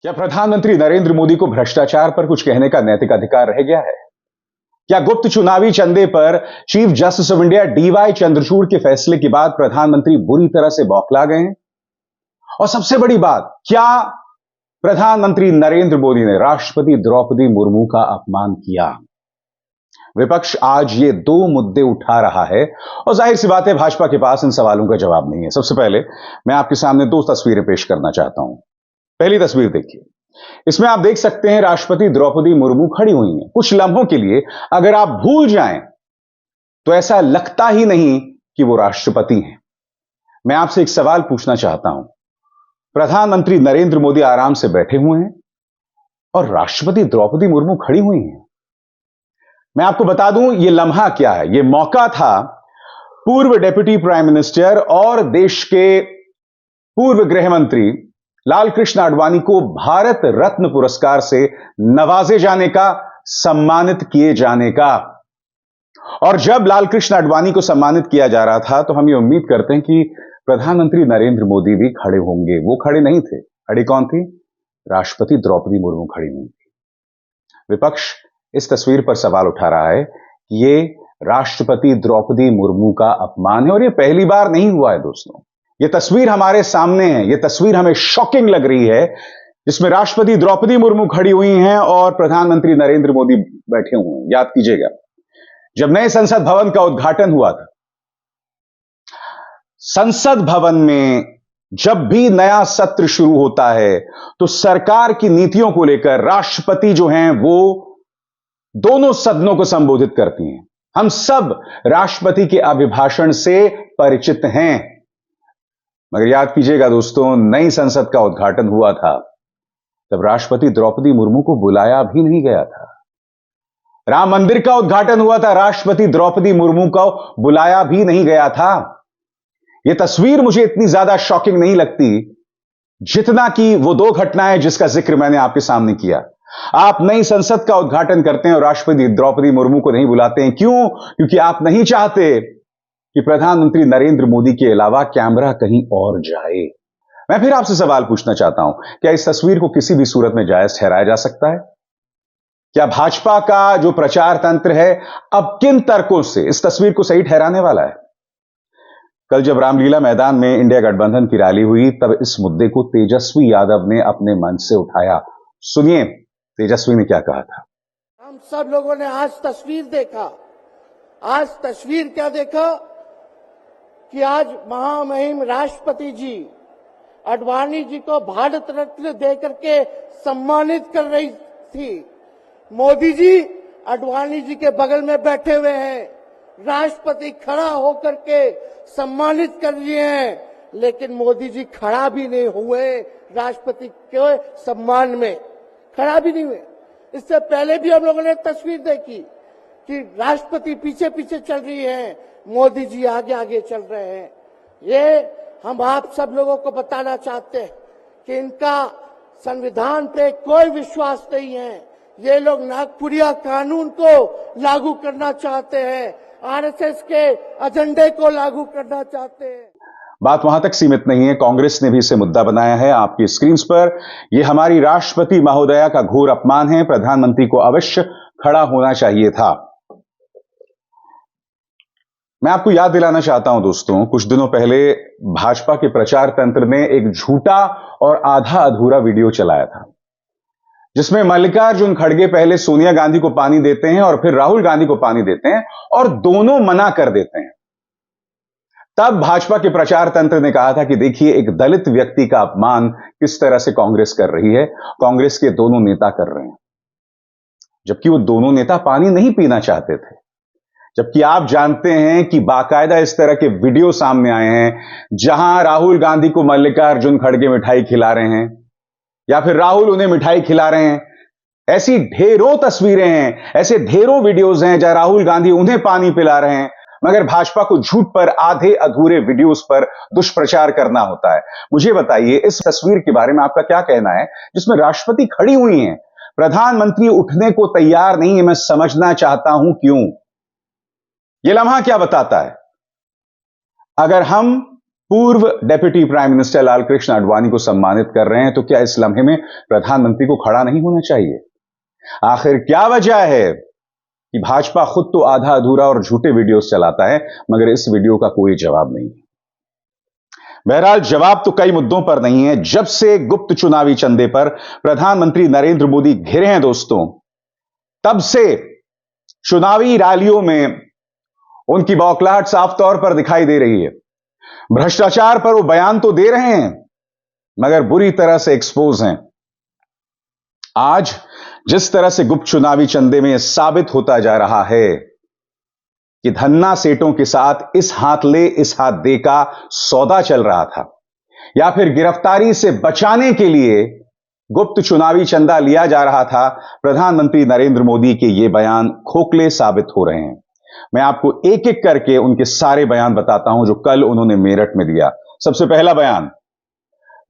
क्या प्रधानमंत्री नरेंद्र मोदी को भ्रष्टाचार पर कुछ कहने का नैतिक अधिकार रह गया है? क्या गुप्त चुनावी चंदे पर chief justice of India D Y Chandrachud के फैसले के बाद प्रधानमंत्री बुरी तरह से बौखला गए हैं? और सबसे बड़ी बात, क्या प्रधानमंत्री नरेंद्र मोदी ने राष्ट्रपति द्रौपदी मुर्मू का अपमान किया? विपक्ष आज ये दो मुद्दे उठा रहा है और जाहिर सी बात है भाजपा के पास इन सवालों का जवाब नहीं है। सबसे पहले मैं आपके सामने दो तस्वीरें पेश करना चाहता हूं। पहली तस्वीर देखिए, इसमें आप देख सकते हैं राष्ट्रपति द्रौपदी मुर्मू खड़ी हुई हैं। कुछ लम्हों के लिए अगर आप भूल जाएं तो ऐसा लगता ही नहीं कि वो राष्ट्रपति हैं। मैं आपसे एक सवाल पूछना चाहता हूं, प्रधानमंत्री नरेंद्र मोदी आराम से बैठे हुए हैं और राष्ट्रपति द्रौपदी मुर्मू खड़ी हुई हैं। मैं आपको बता दूं यह लम्हा क्या है। यह मौका था पूर्व डिप्टी प्राइम मिनिस्टर और देश के पूर्व गृह मंत्री लाल कृष्ण आडवाणी को भारत रत्न पुरस्कार से नवाजे जाने का, सम्मानित किए जाने का। और जब लाल कृष्ण आडवाणी को सम्मानित किया जा रहा था तो हम ये उम्मीद करते हैं कि प्रधानमंत्री नरेंद्र मोदी भी खड़े होंगे। वो खड़े नहीं थे। खड़ी कौन थी? राष्ट्रपति द्रौपदी मुर्मू खड़ी हुई थी। विपक्ष इस तस्वीर पर सवाल उठा रहा है कि ये राष्ट्रपति द्रौपदी मुर्मू का अपमान है और ये पहली बार नहीं हुआ है दोस्तों। ये तस्वीर हमारे सामने है। ये तस्वीर हमें शॉकिंग लग रही है, जिसमें राष्ट्रपति द्रौपदी मुर्मू खड़ी हुई हैं और प्रधानमंत्री नरेंद्र मोदी बैठे हुए हैं। याद कीजिएगा, जब नए संसद भवन का उद्घाटन हुआ था, संसद भवन में जब भी नया सत्र शुरू होता है तो सरकार की नीतियों को लेकर राष्ट्रपति जो हैं वो दोनों सदनों को संबोधित करती हैं। हम सब राष्ट्रपति के अभिभाषण से परिचित हैं। मगर याद कीजिएगा दोस्तों, नई संसद का उद्घाटन हुआ था तब राष्ट्रपति द्रौपदी मुर्मू को बुलाया भी नहीं गया था। राम मंदिर का उद्घाटन हुआ था, राष्ट्रपति द्रौपदी मुर्मू को बुलाया भी नहीं गया था। यह तस्वीर मुझे इतनी ज्यादा शॉकिंग नहीं लगती जितना कि वो दो घटनाएं जिसका जिक्र मैंने आपके सामने किया। आप नई संसद का उद्घाटन करते हैं और राष्ट्रपति द्रौपदी मुर्मू को नहीं बुलाते हैं। क्यों? क्योंकि आप नहीं चाहते कि प्रधानमंत्री नरेंद्र मोदी के अलावा कैमरा कहीं और जाए। मैं फिर आपसे सवाल पूछना चाहता हूं, क्या इस तस्वीर को किसी भी सूरत में जायज ठहराया जा सकता है? क्या भाजपा का जो प्रचार तंत्र है अब किन तर्कों से इस तस्वीर को सही ठहराने वाला है? कल जब रामलीला मैदान में इंडिया गठबंधन की रैली हुई तब इस मुद्दे को तेजस्वी यादव ने अपने मंच से उठाया। सुनिए तेजस्वी ने क्या कहा था। हम सब लोगों ने आज तस्वीर देखा। आज तस्वीर क्या देखा कि आज महामहिम राष्ट्रपति जी आडवाणी जी को भारत रत्न देकर के सम्मानित कर रही थी। मोदी जी आडवाणी जी के बगल में बैठे हुए हैं। राष्ट्रपति खड़ा होकर के सम्मानित कर रहे हैं, लेकिन मोदी जी खड़ा भी नहीं हुए। राष्ट्रपति के सम्मान में खड़ा भी नहीं हुए। इससे पहले भी हम लोगों ने तस्वीर देखी कि राष्ट्रपति पीछे पीछे चल रही है, मोदी जी आगे आगे चल रहे हैं। ये हम आप सब लोगों को बताना चाहते हैं कि इनका संविधान पे कोई विश्वास नहीं है। ये लोग नागपुरिया कानून को लागू करना चाहते हैं, आरएसएस के एजेंडे को लागू करना चाहते हैं। बात वहां तक सीमित नहीं है, कांग्रेस ने भी इसे मुद्दा बनाया है आपकी स्क्रीन पर। यह हमारी राष्ट्रपति महोदया का घोर अपमान है, प्रधानमंत्री को अवश्य खड़ा होना चाहिए था। मैं आपको याद दिलाना चाहता हूं दोस्तों, कुछ दिनों पहले भाजपा के प्रचार तंत्र ने एक झूठा और आधा अधूरा वीडियो चलाया था, जिसमें मल्लिकार्जुन खड़गे पहले सोनिया गांधी को पानी देते हैं और फिर राहुल गांधी को पानी देते हैं और दोनों मना कर देते हैं। तब भाजपा के प्रचार तंत्र ने कहा था कि देखिए एक दलित व्यक्ति का अपमान किस तरह से कांग्रेस कर रही है, कांग्रेस के दोनों नेता कर रहे हैं, जबकि वो दोनों नेता पानी नहीं पीना चाहते थे। जबकि आप जानते हैं कि बाकायदा इस तरह के वीडियो सामने आए हैं जहां राहुल गांधी को मल्लिकार्जुन खड़गे मिठाई खिला रहे हैं या फिर राहुल उन्हें मिठाई खिला रहे हैं। ऐसी ढेरों तस्वीरें हैं, ऐसे ढेरों वीडियोज हैं जहां राहुल गांधी उन्हें पानी पिला रहे हैं। मगर भाजपा को झूठ पर, आधे अधूरे वीडियोस पर दुष्प्रचार करना होता है। मुझे बताइए इस तस्वीर के बारे में आपका क्या कहना है, जिसमें राष्ट्रपति खड़ी हुई हैं, प्रधानमंत्री उठने को तैयार नहीं है। मैं समझना चाहता हूं क्यों। यह लम्हा क्या बताता है? अगर हम पूर्व deputy prime minister Lalkrishna Advani को सम्मानित कर रहे हैं, तो क्या इस लम्हे में प्रधानमंत्री को खड़ा नहीं होना चाहिए? आखिर क्या वजह है कि भाजपा खुद तो आधा अधूरा और झूठे वीडियोस चलाता है, मगर इस वीडियो का कोई जवाब नहीं है? बहरहाल जवाब तो कई मुद्दों पर नहीं है। जब से गुप्त चुनावी चंदे पर प्रधानमंत्री नरेंद्र मोदी घिरे हैं दोस्तों, तब से चुनावी रैलियों में उनकी बौखलाहट साफ तौर पर दिखाई दे रही है। भ्रष्टाचार पर वो बयान तो दे रहे हैं, मगर बुरी तरह से एक्सपोज हैं। आज जिस तरह से गुप्त चुनावी चंदे में साबित होता जा रहा है कि धन्ना सेठों के साथ इस हाथ ले इस हाथ दे का सौदा चल रहा था, या फिर गिरफ्तारी से बचाने के लिए गुप्त चुनावी चंदा लिया जा रहा था, प्रधानमंत्री नरेंद्र मोदी के ये बयान खोखले साबित हो रहे हैं। मैं आपको एक एक करके उनके सारे बयान बताता हूं जो कल उन्होंने मेरठ में दिया। सबसे पहला बयान,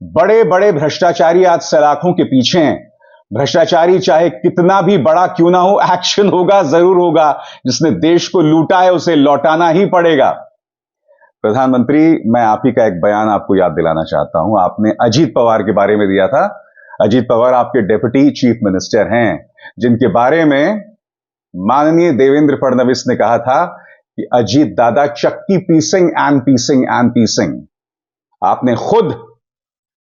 बड़े बड़े भ्रष्टाचारी आज सलाखों के पीछे हैं। भ्रष्टाचारी चाहे कितना भी बड़ा क्यों ना हो, एक्शन होगा, जरूर होगा। जिसने देश को लूटा है उसे लौटाना ही पड़ेगा। प्रधानमंत्री, मैं आप ही का एक बयान आपको याद दिलाना चाहता हूं। आपने अजीत पवार के बारे में दिया था। अजीत पवार आपके डेप्यूटी चीफ मिनिस्टर हैं, जिनके बारे में माननीय देवेंद्र फडणवीस ने कहा था कि अजीत दादा चक्की पीसिंग एंड पीसिंग एंड पीसिंग। आपने खुद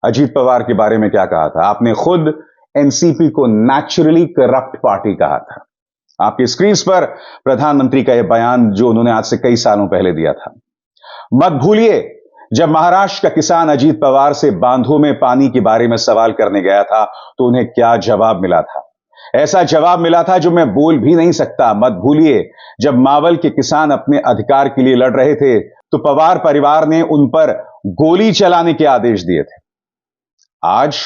अजीत पवार के बारे में क्या कहा था? आपने खुद एनसीपी को नेचुरली करप्ट पार्टी कहा था। आपकी स्क्रीन पर प्रधानमंत्री का यह बयान जो उन्होंने आज से कई सालों पहले दिया था। मत भूलिए, जब महाराष्ट्र का किसान अजीत पवार से बांधों में पानी के बारे में सवाल करने गया था तो उन्हें क्या जवाब मिला था? ऐसा जवाब मिला था जो मैं बोल भी नहीं सकता। मत भूलिए, जब मावल के किसान अपने अधिकार के लिए लड़ रहे थे तो पवार परिवार ने उन पर गोली चलाने के आदेश दिए थे। आज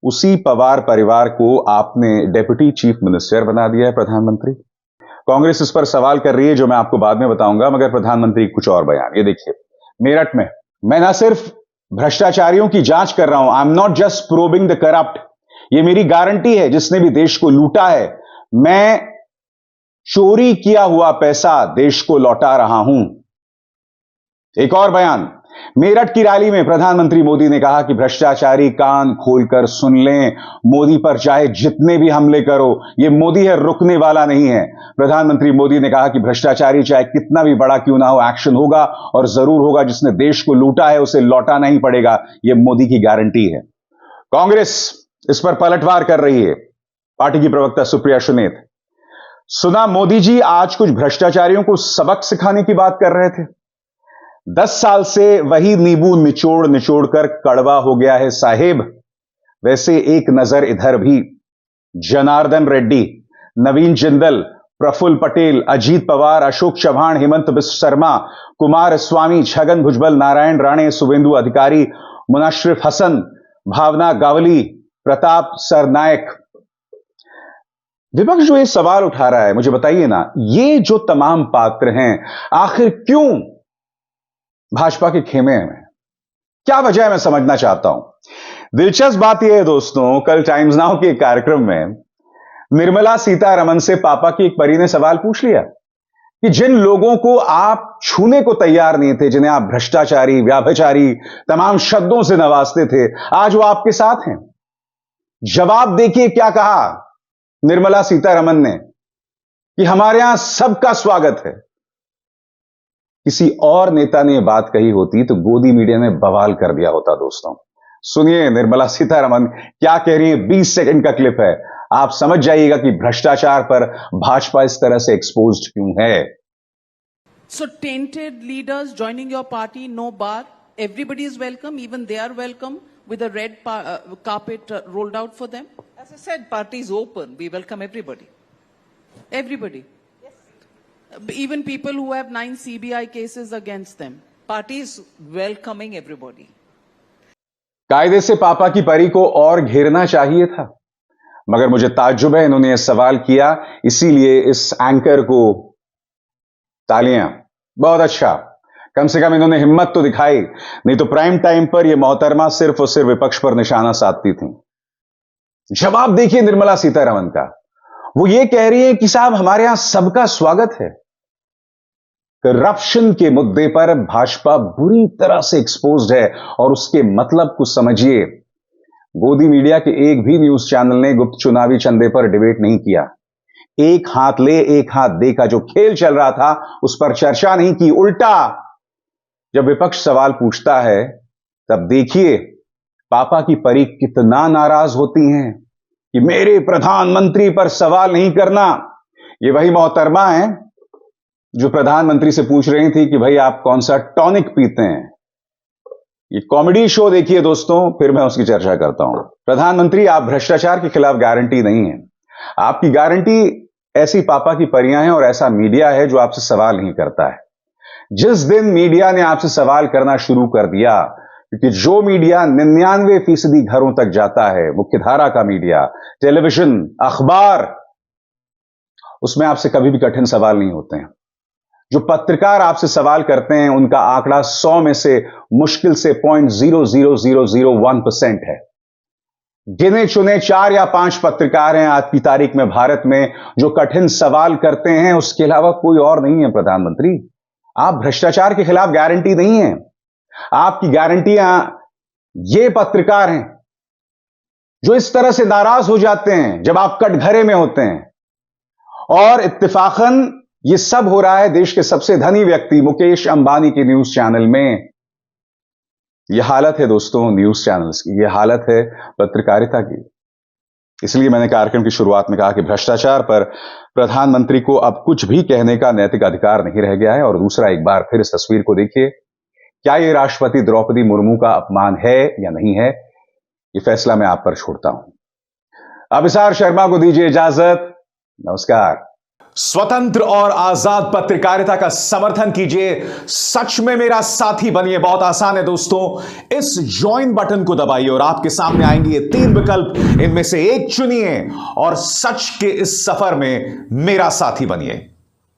उसी पवार परिवार को आपने डेप्यूटी चीफ मिनिस्टर बना दिया है। प्रधानमंत्री, कांग्रेस इस पर सवाल कर रही है जो मैं आपको बाद में बताऊंगा, मगर प्रधानमंत्री कुछ और बयान। ये देखिए, मेरठ में मैं ना सिर्फ भ्रष्टाचारियों की जांच कर रहा हूं, I am not just probing the corrupt. ये मेरी गारंटी है, जिसने भी देश को लूटा है, मैं चोरी किया हुआ पैसा देश को लौटा रहा हूं। एक और बयान, मेरठ की रैली में प्रधानमंत्री मोदी ने कहा कि भ्रष्टाचारी कान खोलकर सुन लें, मोदी पर चाहे जितने भी हमले करो, ये मोदी है, रुकने वाला नहीं है। प्रधानमंत्री मोदी ने कहा कि भ्रष्टाचारी चाहे कितना भी बड़ा क्यों ना हो, एक्शन होगा और जरूर होगा। जिसने देश को लूटा है उसे लौटाना ही पड़ेगा, यह मोदी की गारंटी है। कांग्रेस इस पर पलटवार कर रही है। पार्टी की प्रवक्ता सुप्रिया सुनेत, सुना मोदी जी आज कुछ भ्रष्टाचारियों को सबक सिखाने की बात कर रहे थे। 10 साल से वही नींबू निचोड़ निचोड़ कर कड़वा हो गया है साहेब। वैसे एक नजर इधर भी, जनार्दन रेड्डी, नवीन जिंदल, प्रफुल्ल पटेल, अजीत पवार, अशोक चव्हाण, हेमंत बिश्व शर्मा, कुमार स्वामी, छगन भुजबल, नारायण राणे, शुभेंदु अधिकारी, मुनश्रिफ हसन, भावना गावली, प्रताप सरनायक। विपक्ष जो ये सवाल उठा रहा है, मुझे बताइए ना, ये जो तमाम पात्र हैं आखिर क्यों भाजपा के खेमे में? क्या वजह है, मैं समझना चाहता हूं। दिलचस्प बात यह है दोस्तों, कल टाइम्स नाउ के कार्यक्रम में निर्मला सीतारमण से पापा की एक परी ने सवाल पूछ लिया कि जिन लोगों को आप छूने को तैयार नहीं थे, जिन्हें आप भ्रष्टाचारी, व्याभिचारी तमाम शब्दों से नवाजते थे, आज वो आपके साथ हैं। जवाब देखिए क्या कहा निर्मला सीतारमण ने कि हमारे यहां सबका स्वागत है। किसी और नेता ने बात कही होती तो गोदी मीडिया ने बवाल कर दिया होता। दोस्तों सुनिए निर्मला सीतारमण क्या कह रही है, 20 सेकंड का क्लिप है, आप समझ जाइएगा कि भ्रष्टाचार पर भाजपा इस तरह से एक्सपोज्ड क्यों है। So tainted leaders joining your party, no bar. Everybody is welcome, even they are welcome with a red carpet rolled out for them. As I said, party is open. We welcome everybody. Everybody. Even people who have 9 CBI cases against them. Party is welcoming everybody. कायदे से पापा की परी को और घेरना चाहिए था, मगर मुझे ताज्जुब है इन्होंने यह सवाल किया, इसीलिए इस एंकर को तालियां। बहुत अच्छा, कम से कम इन्होंने हिम्मत तो दिखाई, नहीं तो प्राइम टाइम पर यह मोहतरमा सिर्फ और सिर्फ विपक्ष पर निशाना साधती थी। जवाब देखिए निर्मला सीतारमण का, वो ये कह रही है कि साहब हमारे यहां सबका स्वागत है। करप्शन के मुद्दे पर भाजपा बुरी तरह से एक्सपोज्ड है और उसके मतलब को समझिए। गोदी मीडिया के एक भी न्यूज चैनल ने गुप्त चुनावी चंदे पर डिबेट नहीं किया। एक हाथ ले एक हाथ दे का जो खेल चल रहा था उस पर चर्चा नहीं की। उल्टा जब विपक्ष सवाल पूछता है तब देखिए पापा की परी कितना नाराज होती हैं कि मेरे प्रधानमंत्री पर सवाल नहीं करना। ये वही मोहतरमा है जो प्रधानमंत्री से पूछ रही थी कि भाई आप कौन सा टॉनिक पीते हैं। ये कॉमेडी शो देखिए दोस्तों, फिर मैं उसकी चर्चा करता हूं। प्रधानमंत्री, आप भ्रष्टाचार के खिलाफ गारंटी नहीं है। आपकी गारंटी ऐसी पापा की परियां हैं और ऐसा मीडिया है जो आपसे सवाल नहीं करता है। जिस दिन मीडिया ने आपसे सवाल करना शुरू कर दिया, क्योंकि जो मीडिया 99% घरों तक जाता है, मुख्यधारा का मीडिया, टेलीविजन, अखबार, उसमें आपसे कभी भी कठिन सवाल नहीं होते हैं। जो पत्रकार आपसे सवाल करते हैं उनका आंकड़ा 100 में से मुश्किल से 0.00001% है। गिने चुने 4 या 5 पत्रकार हैं आज की तारीख में भारत में जो कठिन सवाल करते हैं, उसके अलावा कोई और नहीं है। प्रधानमंत्री, आप भ्रष्टाचार के खिलाफ गारंटी नहीं है। आपकी गारंटियां ये पत्रकार हैं जो इस तरह से नाराज हो जाते हैं जब आप कटघरे में होते हैं। और इत्तेफाकन ये सब हो रहा है देश के सबसे धनी व्यक्ति मुकेश अंबानी के न्यूज चैनल में। यह हालत है दोस्तों न्यूज चैनल्स की, यह हालत है पत्रकारिता की। इसलिए मैंने कार्यक्रम की शुरुआत में कहा कि भ्रष्टाचार पर प्रधानमंत्री को अब कुछ भी कहने का नैतिक अधिकार नहीं रह गया है। और दूसरा, एक बार फिर इस तस्वीर को देखिए, क्या यह राष्ट्रपति द्रौपदी मुर्मू का अपमान है या नहीं है, यह फैसला मैं आप पर छोड़ता हूं। अभिसार शर्मा को दीजिए इजाजत। नमस्कार। स्वतंत्र और आजाद पत्रकारिता का समर्थन कीजिए, सच में मेरा साथी बनिए। बहुत आसान है दोस्तों, इस ज्वाइन बटन को दबाइए और आपके सामने आएंगे ये 3 विकल्प, इनमें से एक चुनिए और सच के इस सफर में मेरा साथी बनिए।